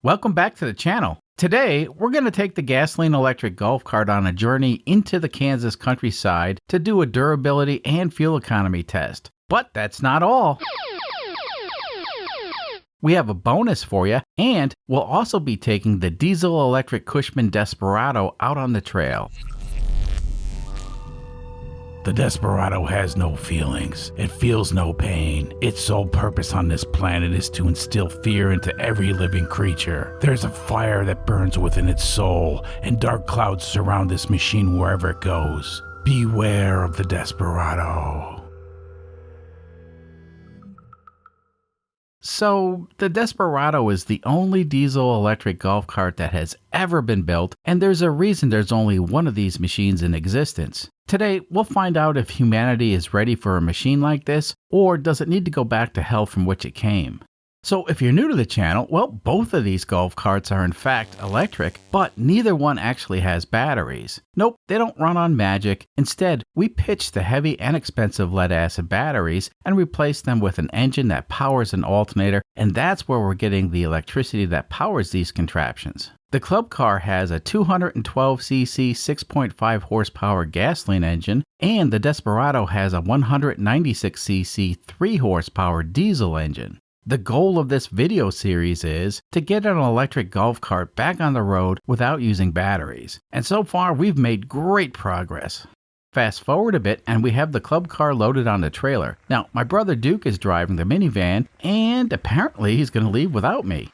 Welcome back to the channel. Today, we're going to take the gasoline electric golf cart on a journey into the Kansas countryside to do a durability and fuel economy test. But that's not all. We have a bonus for you, and we'll also be taking the diesel electric Cushman Desperado out on the trail. The Desperado has no feelings. It feels no pain. Its sole purpose on this planet is to instill fear into every living creature. There's a fire that burns within its soul, and dark clouds surround this machine wherever it goes. Beware of the Desperado. So, the Desperado is the only diesel electric golf cart that has ever been built, and there's a reason there's only one of these machines in existence. Today, we'll find out if humanity is ready for a machine like this, or does it need to go back to hell from which it came. So if you're new to the channel, well, both of these golf carts are in fact electric, but neither one actually has batteries. Nope, they don't run on magic. Instead, we pitch the heavy and expensive lead-acid batteries and replace them with an engine that powers an alternator, and that's where we're getting the electricity that powers these contraptions. The club car has a 212cc 6.5 horsepower gasoline engine, and the Desperado has a 196cc 3 horsepower diesel engine. The goal of this video series is to get an electric golf cart back on the road without using batteries, and so far we've made great progress. Fast forward a bit and we have the club car loaded on the trailer. Now, my brother Duke is driving the minivan, and apparently he's going to leave without me.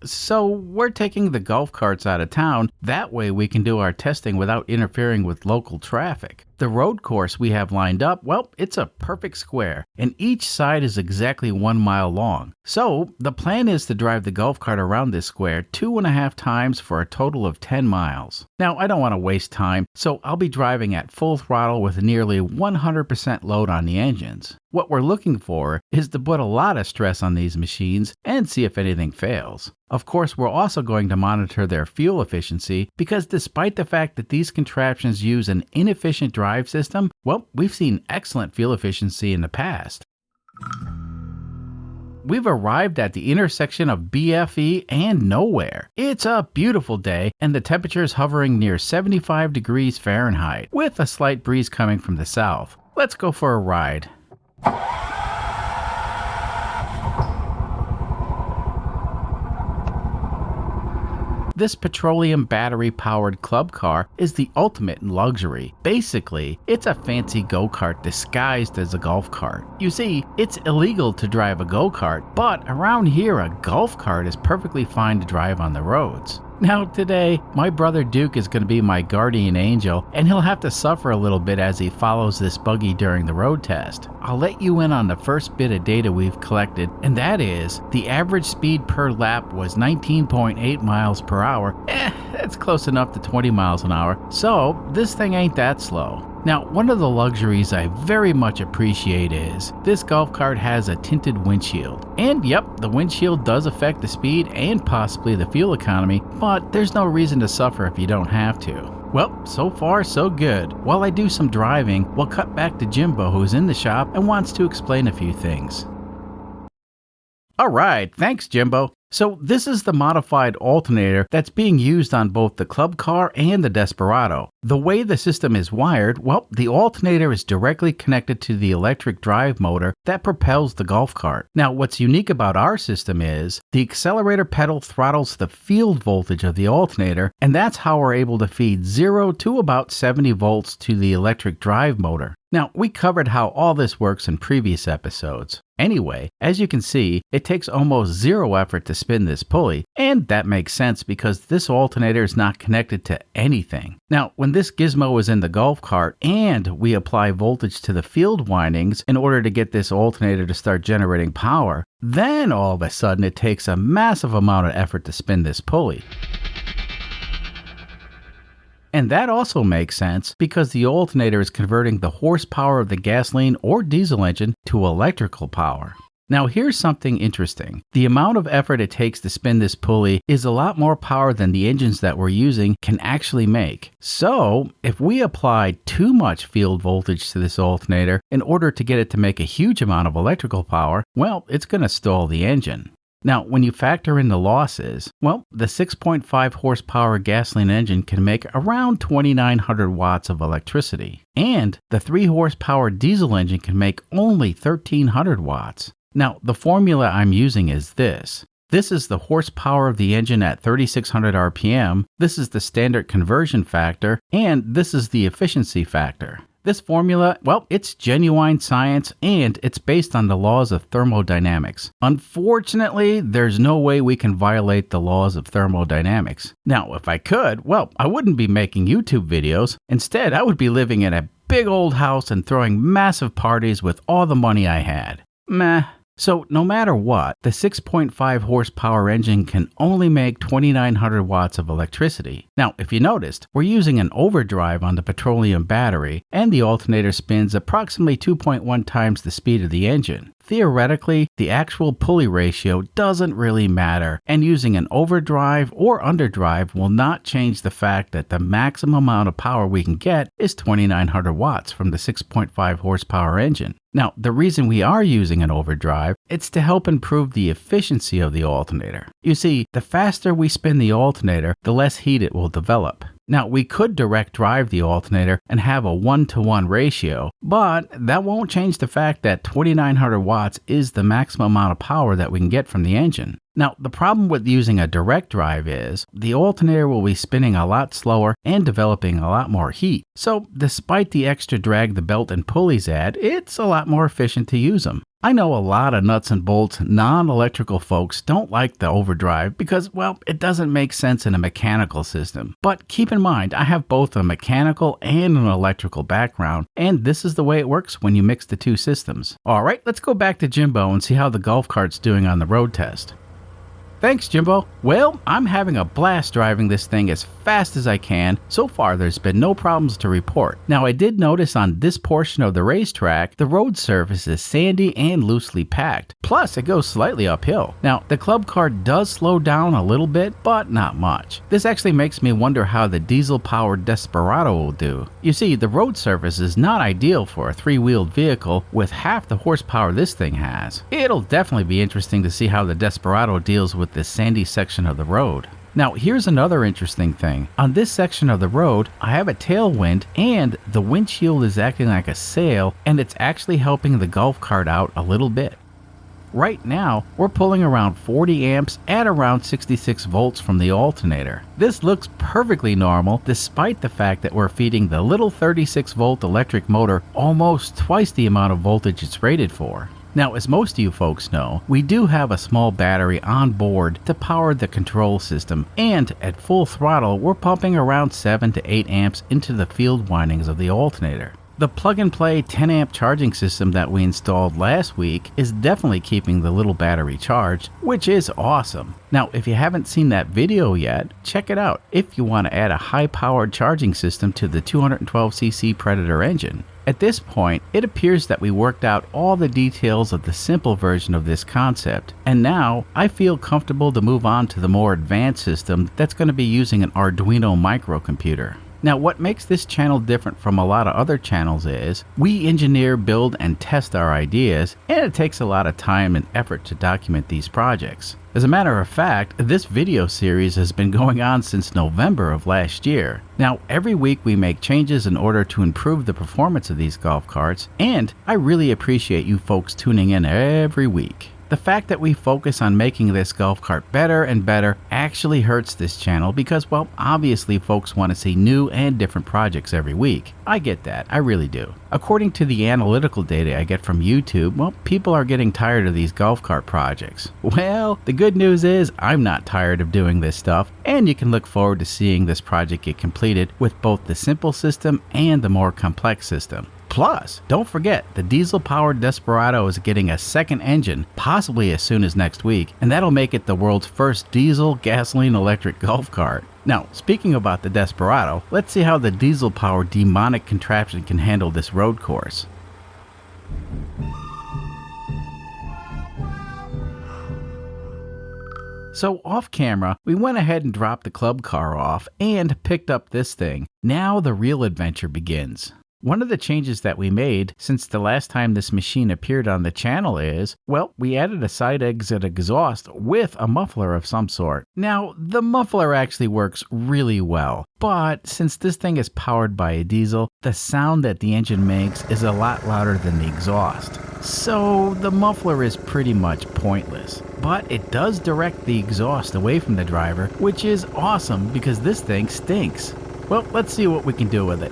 So we're taking the golf carts out of town, that way we can do our testing without interfering with local traffic. The road course we have lined up, well, it's a perfect square, and each side is exactly 1 mile long. So the plan is to drive the golf cart around this square 2.5 times for a total of 10 miles. Now, I don't want to waste time, so I'll be driving at full throttle with nearly 100% load on the engines. What we're looking for is to put a lot of stress on these machines and see if anything fails. Of course, we're also going to monitor their fuel efficiency, because despite the fact that these contraptions use an inefficient drive system, well, we've seen excellent fuel efficiency in the past. We've arrived at the intersection of BFE and nowhere. It's a beautiful day, and the temperature is hovering near 75 degrees Fahrenheit, with a slight breeze coming from the south. Let's go for a ride. This petroleum battery-powered club car is the ultimate in luxury. Basically, it's a fancy go-kart disguised as a golf cart. You see, it's illegal to drive a go-kart, but around here a golf cart is perfectly fine to drive on the roads. Now today, my brother Duke is going to be my guardian angel, and he'll have to suffer a little bit as he follows this buggy during the road test. I'll let you in on the first bit of data we've collected, and that is, the average speed per lap was 19.8 miles per hour. That's close enough to 20 miles an hour, so this thing ain't that slow. Now, one of the luxuries I very much appreciate is this golf cart has a tinted windshield. And yep, the windshield does affect the speed and possibly the fuel economy, but there's no reason to suffer if you don't have to. Well, so far so good. While I do some driving, we'll cut back to Jimbo, who's in the shop and wants to explain a few things. Alright, thanks Jimbo. So this is the modified alternator that's being used on both the club car and the Desperado. The way the system is wired, well, the alternator is directly connected to the electric drive motor that propels the golf cart. Now, what's unique about our system is the accelerator pedal throttles the field voltage of the alternator, and that's how we're able to feed 0 to about 70 volts to the electric drive motor. Now, we covered how all this works in previous episodes. Anyway, as you can see, it takes almost zero effort to spin this pulley, and that makes sense because this alternator is not connected to anything. Now, when this gizmo is in the golf cart and we apply voltage to the field windings in order to get this alternator to start generating power, then all of a sudden it takes a massive amount of effort to spin this pulley. And that also makes sense because the alternator is converting the horsepower of the gasoline or diesel engine to electrical power. Now here's something interesting. The amount of effort it takes to spin this pulley is a lot more power than the engines that we're using can actually make. So if we apply too much field voltage to this alternator in order to get it to make a huge amount of electrical power, well, it's going to stall the engine. Now, when you factor in the losses, well, the 6.5 horsepower gasoline engine can make around 2,900 watts of electricity, and the 3 horsepower diesel engine can make only 1,300 watts. Now, the formula I'm using is this. This is the horsepower of the engine at 3,600 RPM, this is the standard conversion factor, and this is the efficiency factor. This formula, well, it's genuine science and it's based on the laws of thermodynamics. Unfortunately, there's no way we can violate the laws of thermodynamics. Now, if I could, well, I wouldn't be making YouTube videos. Instead, I would be living in a big old house and throwing massive parties with all the money I had. Meh. So no matter what, the 6.5 horsepower engine can only make 2,900 watts of electricity. Now, if you noticed, we're using an overdrive on the petroleum battery, and the alternator spins approximately 2.1 times the speed of the engine. Theoretically, the actual pulley ratio doesn't really matter, and using an overdrive or underdrive will not change the fact that the maximum amount of power we can get is 2,900 watts from the 6.5 horsepower engine. Now, the reason we are using an overdrive, it's to help improve the efficiency of the alternator. You see, the faster we spin the alternator, the less heat it will develop. Now, we could direct drive the alternator and have a 1-to-1 ratio, but that won't change the fact that 2,900 watts is the maximum amount of power that we can get from the engine. Now, the problem with using a direct drive is the alternator will be spinning a lot slower and developing a lot more heat. So, despite the extra drag the belt and pulleys add, it's a lot more efficient to use them. I know a lot of nuts and bolts non-electrical folks don't like the overdrive because, well, it doesn't make sense in a mechanical system. But keep in mind, I have both a mechanical and an electrical background, and this is the way it works when you mix the two systems. Alright, let's go back to Jimbo and see how the golf cart's doing on the road test. Thanks, Jimbo. Well, I'm having a blast driving this thing as fast as I can. So far, there's been no problems to report. Now, I did notice on this portion of the racetrack, the road surface is sandy and loosely packed. Plus, it goes slightly uphill. Now, the club cart does slow down a little bit, but not much. This actually makes me wonder how the diesel-powered Desperado will do. You see, the road surface is not ideal for a three-wheeled vehicle with half the horsepower this thing has. It'll definitely be interesting to see how the Desperado deals with this sandy section of the road. Now, here's another interesting thing. On this section of the road, I have a tailwind and the windshield is acting like a sail, and it's actually helping the golf cart out a little bit. Right now, we're pulling around 40 amps at around 66 volts from the alternator. This looks perfectly normal despite the fact that we're feeding the little 36 volt electric motor almost twice the amount of voltage it's rated for. Now, as most of you folks know, we do have a small battery on board to power the control system, and at full throttle, we're pumping around 7 to 8 amps into the field windings of the alternator. The plug-and-play 10 amp charging system that we installed last week is definitely keeping the little battery charged, which is awesome. Now, if you haven't seen that video yet, check it out if you want to add a high-powered charging system to the 212cc Predator engine. At this point, it appears that we worked out all the details of the simple version of this concept, and now I feel comfortable to move on to the more advanced system that's going to be using an Arduino microcomputer. Now, what makes this channel different from a lot of other channels is we engineer, build, and test our ideas, and it takes a lot of time and effort to document these projects. As a matter of fact, this video series has been going on since November of last year. Now, every week we make changes in order to improve the performance of these golf carts, and I really appreciate you folks tuning in every week. The fact that we focus on making this golf cart better and better actually hurts this channel because, well, obviously folks want to see new and different projects every week. I get that, I really do. According to the analytical data I get from YouTube, well, people are getting tired of these golf cart projects. Well, the good news is I'm not tired of doing this stuff, and you can look forward to seeing this project get completed with both the simple system and the more complex system. Plus, don't forget, the diesel-powered Desperado is getting a second engine, possibly as soon as next week, and that'll make it the world's first diesel gasoline electric golf cart. Now, speaking about the Desperado, let's see how the diesel-powered demonic contraption can handle this road course. So off camera, we went ahead and dropped the club car off and picked up this thing. Now the real adventure begins. One of the changes that we made since the last time this machine appeared on the channel is, well, we added a side exit exhaust with a muffler of some sort. Now, the muffler actually works really well, but since this thing is powered by a diesel, the sound that the engine makes is a lot louder than the exhaust. So the muffler is pretty much pointless. But it does direct the exhaust away from the driver, which is awesome because this thing stinks. Well, let's see what we can do with it.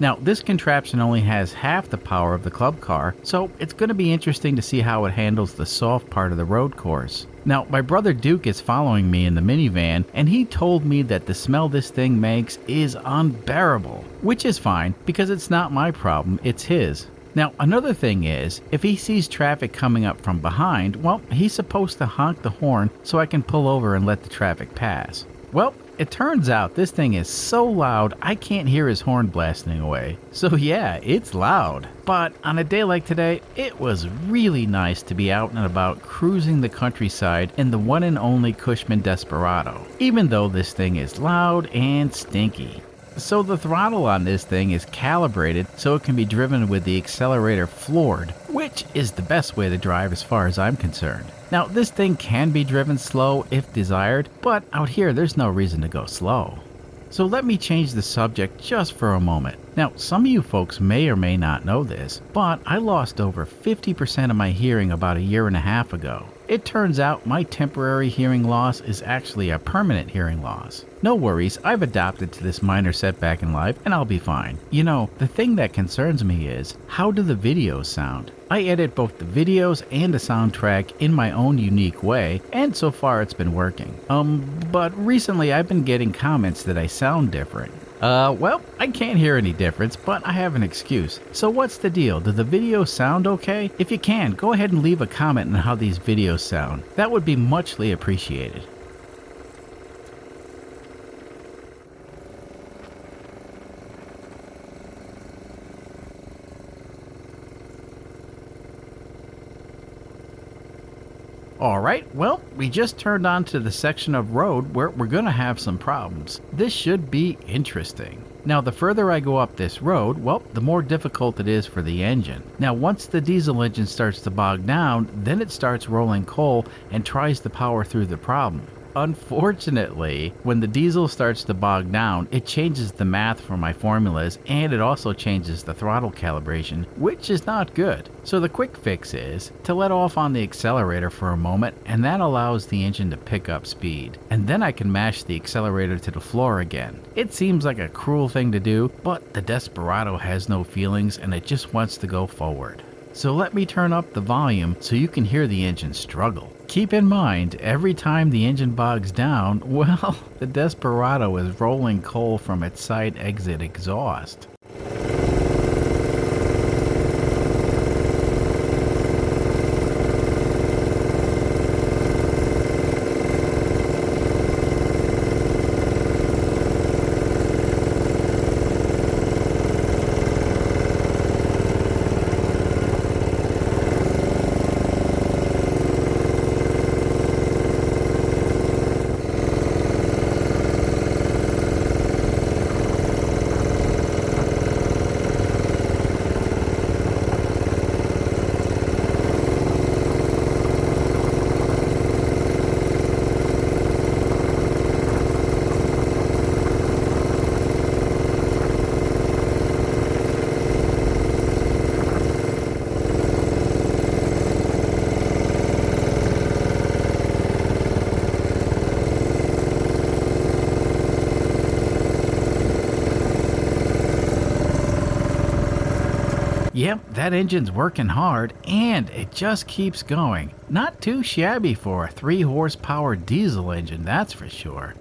Now, this contraption only has half the power of the club car, so it's going to be interesting to see how it handles the soft part of the road course. Now, my brother Duke is following me in the minivan, and he told me that the smell this thing makes is unbearable, which is fine because it's not my problem, it's his. Now, another thing is, if he sees traffic coming up from behind, well, he's supposed to honk the horn so I can pull over and let the traffic pass. Well, it turns out this thing is so loud I can't hear his horn blasting away. So yeah, it's loud. But on a day like today, it was really nice to be out and about cruising the countryside in the one and only Cushman Desperado, even though this thing is loud and stinky. So the throttle on this thing is calibrated so it can be driven with the accelerator floored, which is the best way to drive as far as I'm concerned. Now, this thing can be driven slow if desired, but out here there's no reason to go slow. So let me change the subject just for a moment. Now, some of you folks may or may not know this, but I lost over 50% of my hearing about a year and a half ago. It turns out my temporary hearing loss is actually a permanent hearing loss. No worries, I've adapted to this minor setback in life and I'll be fine. You know, the thing that concerns me is, how do the videos sound? I edit both the videos and the soundtrack in my own unique way, and so far it's been working. But recently I've been getting comments that I sound different. Well, I can't hear any difference, but I have an excuse. So what's the deal? Do the videos sound okay? If you can, go ahead and leave a comment on how these videos sound. That would be muchly appreciated. Alright, well, we just turned onto the section of road where we're gonna have some problems. This should be interesting. Now, the further I go up this road, well, the more difficult it is for the engine. Now, once the diesel engine starts to bog down, then it starts rolling coal and tries to power through the problem. Unfortunately, when the diesel starts to bog down, it changes the math for my formulas and it also changes the throttle calibration, which is not good. So the quick fix is to let off on the accelerator for a moment, and that allows the engine to pick up speed. And then I can mash the accelerator to the floor again. It seems like a cruel thing to do, but the Desperado has no feelings and it just wants to go forward. So let me turn up the volume so you can hear the engine struggle. Keep in mind, every time the engine bogs down, well, the Desperado is rolling coal from its side exit exhaust. Yep, that engine's working hard, and it just keeps going. Not too shabby for a 3 horsepower diesel engine, that's for sure.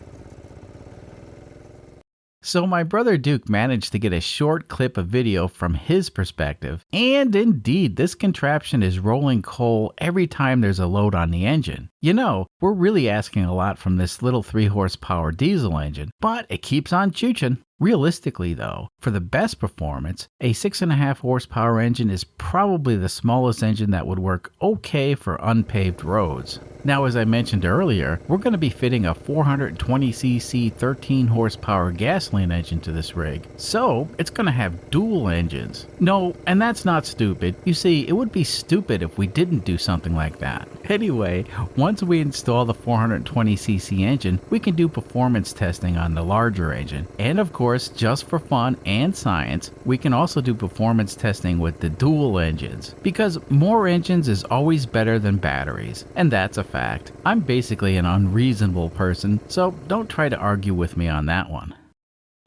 So my brother Duke managed to get a short clip of video from his perspective, and indeed this contraption is rolling coal every time there's a load on the engine. You know, we're really asking a lot from this little 3 horsepower diesel engine, but it keeps on chooching. Realistically though, for the best performance, a 6.5 horsepower engine is probably the smallest engine that would work okay for unpaved roads. Now, as I mentioned earlier, we're going to be fitting a 420cc 13 horsepower gasoline engine to this rig, so it's going to have dual engines. No, and that's not stupid. You see, it would be stupid if we didn't do something like that. Anyway, once we install the 420cc engine, we can do performance testing on the larger engine. And of course, just for fun and science, we can also do performance testing with the dual engines, because more engines is always better than batteries, and that's a fact. I'm basically an unreasonable person, so don't try to argue with me on that one.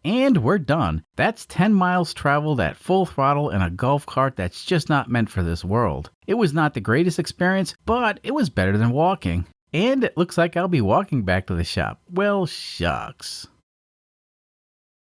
And we're done. That's 10 miles traveled at full throttle in a golf cart that's just not meant for this world. It was not the greatest experience, but it was better than walking. And it looks like I'll be walking back to the shop. Well, shucks.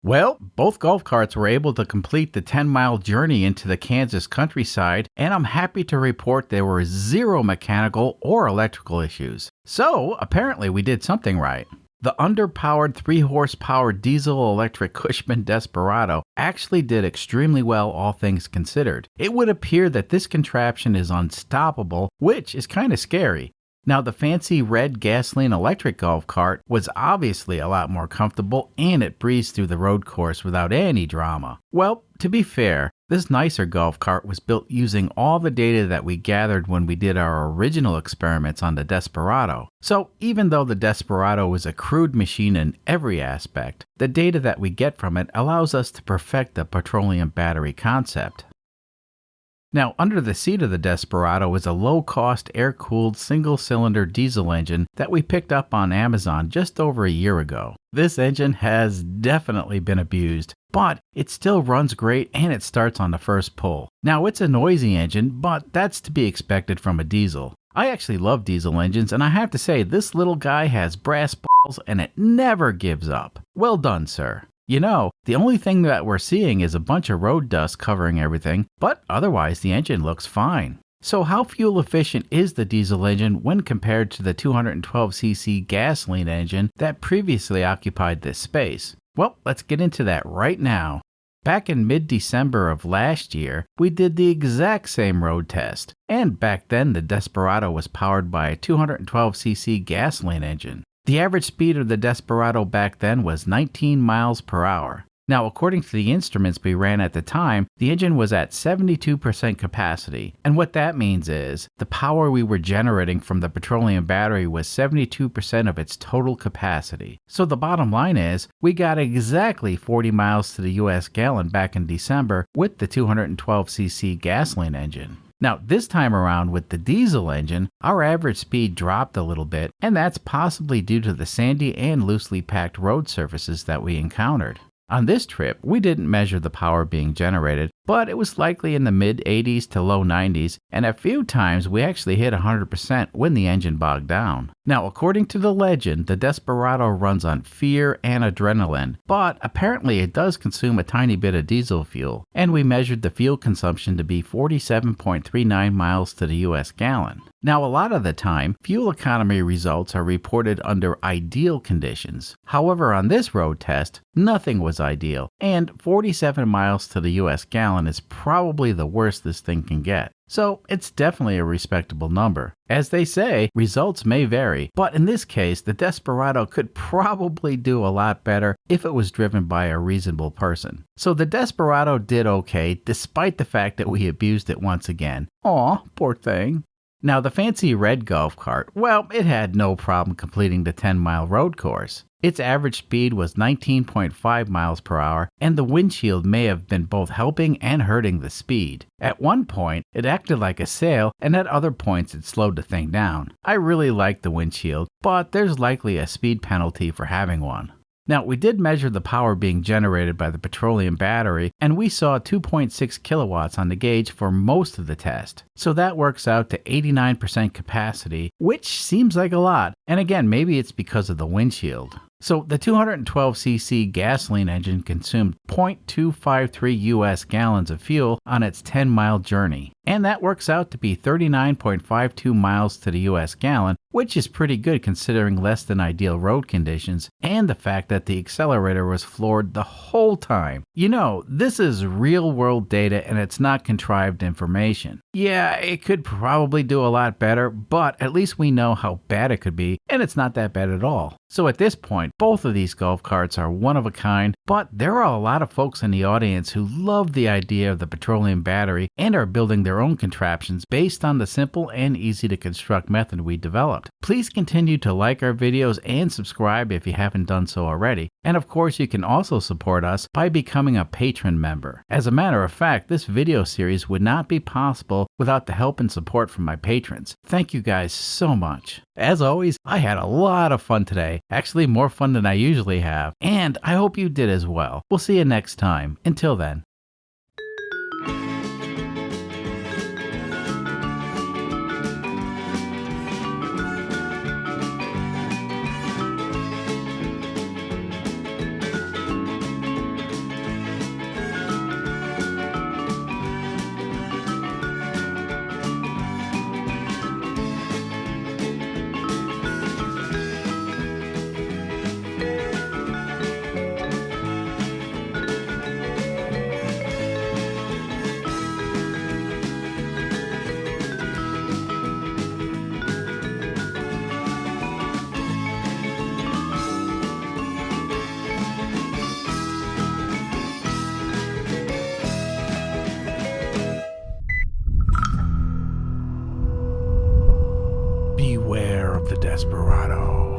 Well, both golf carts were able to complete the 10-mile journey into the Kansas countryside, and I'm happy to report there were 0 mechanical or electrical issues. So, apparently we did something right. The underpowered 3 horsepower diesel electric Cushman Desperado actually did extremely well, all things considered. It would appear that this contraption is unstoppable, which is kind of scary. Now, the fancy red gasoline electric golf cart was obviously a lot more comfortable, and it breezed through the road course without any drama. Well, to be fair, this nicer golf cart was built using all the data that we gathered when we did our original experiments on the Desperado. So even though the Desperado was a crude machine in every aspect, the data that we get from it allows us to perfect the petroleum battery concept. Now, under the seat of the Desperado is a low-cost air-cooled single-cylinder diesel engine that we picked up on Amazon just over a year ago. This engine has definitely been abused, but it still runs great and it starts on the first pull. Now, it's a noisy engine, but that's to be expected from a diesel. I actually love diesel engines, and I have to say this little guy has brass balls and it never gives up. Well done, sir. You know, the only thing that we're seeing is a bunch of road dust covering everything, but otherwise the engine looks fine. So how fuel efficient is the diesel engine when compared to the 212cc gasoline engine that previously occupied this space? Well, let's get into that right now. Back in mid-December of last year, we did the exact same road test, and back then the Desperado was powered by a 212cc gasoline engine. The average speed of the Desperado back then was 19 miles per hour. Now, according to the instruments we ran at the time, the engine was at 72% capacity, and what that means is the power we were generating from the petroleum battery was 72% of its total capacity. So the bottom line is, we got exactly 40 miles to the US gallon back in December with the 212cc gasoline engine. Now, this time around with the diesel engine, our average speed dropped a little bit, and that's possibly due to the sandy and loosely packed road surfaces that we encountered. On this trip, we didn't measure the power being generated, but it was likely in the mid-80s to low 90s, and a few times we actually hit 100% when the engine bogged down. Now, according to the legend, the Desperado runs on fear and adrenaline, but apparently it does consume a tiny bit of diesel fuel, and we measured the fuel consumption to be 47.39 miles to the US gallon. Now, a lot of the time, fuel economy results are reported under ideal conditions. However, on this road test, nothing was ideal, and 47 miles to the US gallon is probably the worst this thing can get. So it's definitely a respectable number. As they say, results may vary, but in this case, the Desperado could probably do a lot better if it was driven by a reasonable person. So the Desperado did okay, despite the fact that we abused it once again. Aw, poor thing. Now, the fancy red golf cart, well, it had no problem completing the 10-mile road course. Its average speed was 19.5 miles per hour, and the windshield may have been both helping and hurting the speed. At one point, it acted like a sail, and at other points it slowed the thing down. I really liked the windshield, but there's likely a speed penalty for having one. Now, we did measure the power being generated by the petroleum battery, and we saw 2.6 kilowatts on the gauge for most of the test. So that works out to 89% capacity, which seems like a lot. And again, maybe it's because of the windshield. So the 212cc gasoline engine consumed 0.253 US gallons of fuel on its 10-mile journey, and that works out to be 39.52 miles to the US gallon, which is pretty good considering less than ideal road conditions and the fact that the accelerator was floored the whole time. You know, this is real-world data and it's not contrived information. Yeah, it could probably do a lot better, but at least we know how bad it could be, and it's not that bad at all. So at this point, both of these golf carts are one of a kind, but there are a lot of folks in the audience who love the idea of the petroleum battery and are building their own contraptions based on the simple and easy to construct method we developed. Please continue to like our videos and subscribe if you haven't done so already. And of course, you can also support us by becoming a patron member. As a matter of fact, this video series would not be possible without the help and support from my patrons. Thank you guys so much. As always, I had a lot of fun today, actually more fun than I usually have, and I hope you did as well. We'll see you next time. Until then. Beware of the desperado.